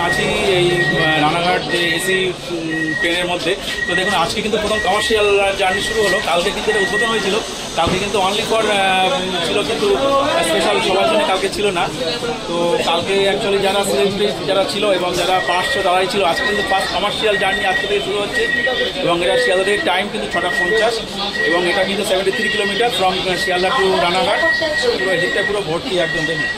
আছি এই রানাঘাট যে এসি ট্রেনের মধ্যে। তো দেখুন আজকে কিন্তু প্রথম কমার্শিয়াল জার্নি শুরু হলো। কালকে কিন্তু এটা উদ্বোধন হয়েছিল, কালকে কিন্তু অনলি ফর ছিল, কিন্তু স্পেশাল সবার জন্য কালকে ছিল না। তো কালকে অ্যাকচুয়ালি যারা সেলিব্রিটি যারা ছিল এবং যারা পাঁচশো তারাই ছিল। আজকে কিন্তু ফার্স্ট কমার্শিয়াল জার্নি আজকে থেকে শুরু হচ্ছে এবং এটা শিয়ালদা থেকে টাইম কিন্তু 6:50 এবং এটা কিন্তু 73 kilometre from Sealdah to Ranaghat. পুরো এদিকটা পুরো ভর্তি, একদম দেখুন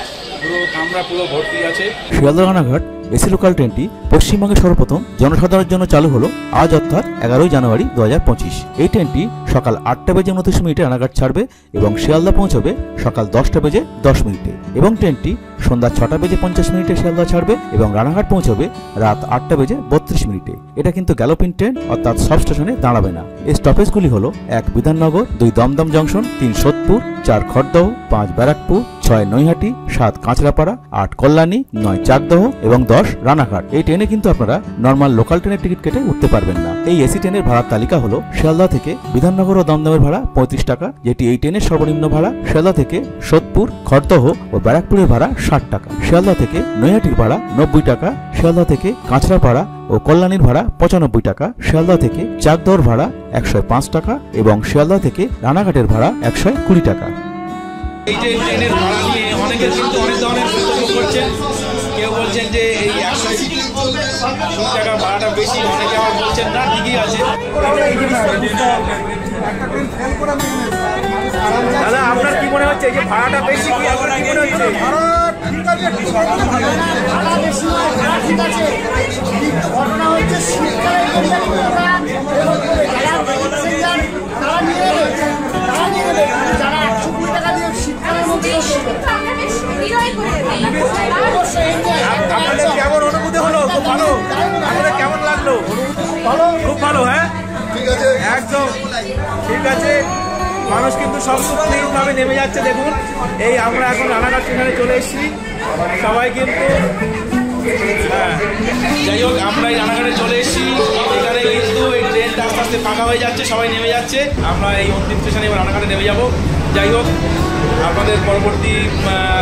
পুরো কামরা পুরো ভর্তি আছে। শিয়ালদা রানাঘাট এসি লোকাল ট্রেনটি পশ্চিমবঙ্গে সর্বপ্রথম জনসাধারণের জন্য চালু হলো আজ অর্থাৎ 11 জানুয়ারি 2025। এই ট্রেনটি সকাল 8:29 রানাঘাট ছাড়বে এবং শিয়ালদা পৌঁছবে সকাল 10:10 এবং ট্রেনটি সন্ধ্যা 6:50 শিয়ালদা ছাড়বে এবং রানাঘাট পৌঁছবে রাত 8:32। এটা কিন্তু গ্যালোপিং ট্রেন, অর্থাৎ সব স্টেশনে দাঁড়াবে না। এই স্টপেজগুলি হলো 1 বিধাননগর, 2 দমদম জংশন, 3 সোদপুর, 4 খড়দহ, 5 ব্যারাকপুর, 6 নৈহাটি, 7 কাঁচরাপাড়া, 8 কল্যাণী, 9 চাকদহ এবং 10 রানাঘাট। এই ট্রেনে কিন্তু আপনারা নর্মাল লোকাল ট্রেনের টিকিট কেটে উঠতে পারবেন না। এই এসি ট্রেনের ভাড়ার তালিকা হলো শিয়ালদা থেকে বিধাননগর ও দমদমের ভাড়া 35 টাকা, যেটি এই ট্রেনের সর্বনিম্ন ভাড়া। শিয়ালদা থেকে সোদপুর, খড়দহ ও ব্যারাকপুরের ভাড়া 60 টাকা। শিয়ালদা থেকে নৈহাটির ভাড়া 90 টাকা। শিয়ালদা থেকে কাঁচরাপাড়া ও কল্যাণীর ভাড়া 95 টাকা। শিয়ালদা থেকে চাকদহর ভাড়া 105 টাকা এবং শিয়ালদা থেকে রানাঘাটের ভাড়া 120 টাকা। এই যে ট্রেনের ভাড়া নিয়ে অনেকে কিন্তু অনেক ধরনের মন্তব্য করছেন। কেউ বলছেন যে এই 120 টাকা ভাড়াটা বেশি, অনেকে আবার বলছেন না ঠিকই আছে। দাদা আপনার কি মনে হচ্ছে, এই যে ভাড়াটা বেশি কি আপনার কি মনে হচ্ছে? আপনাদের কেমন অনুভূতি হলো? খুব ভালো। আপনাদের কেমন লাগলো? খুব ভালো। হ্যাঁ ঠিক আছে, একদম ঠিক আছে। মানুষ কিন্তু সব ভাবে নেমে যাচ্ছে। দেখুন এই আমরা এখন রানাঘাট স্টেশনে চলে এসেছি, সবাই কিন্তু হ্যাঁ যাই হোক আমরা এই রানাঘাটে চলে এসেছি। এখানে কিন্তু এই ট্রেনটা আস্তে আস্তে ফাঁকা হয়ে যাচ্ছে, সবাই নেমে যাচ্ছে। আমরা এই অন্তিম স্টেশনে এবার রানাঘাটে নেমে যাব। যাই হোক আপনাদের পরবর্তী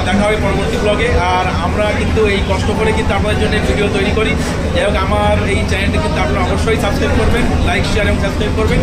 দেখা হবে পরবর্তী ব্লগে। আর আমরা কিন্তু এই কষ্ট করে কিন্তু আপনাদের জন্য ভিডিও তৈরি করি। যাই হোক আমার এই চ্যানেলটি কিন্তু আপনারা অবশ্যই সাবস্ক্রাইব করবেন, লাইক শেয়ার এবং সাবস্ক্রাইব করবেন।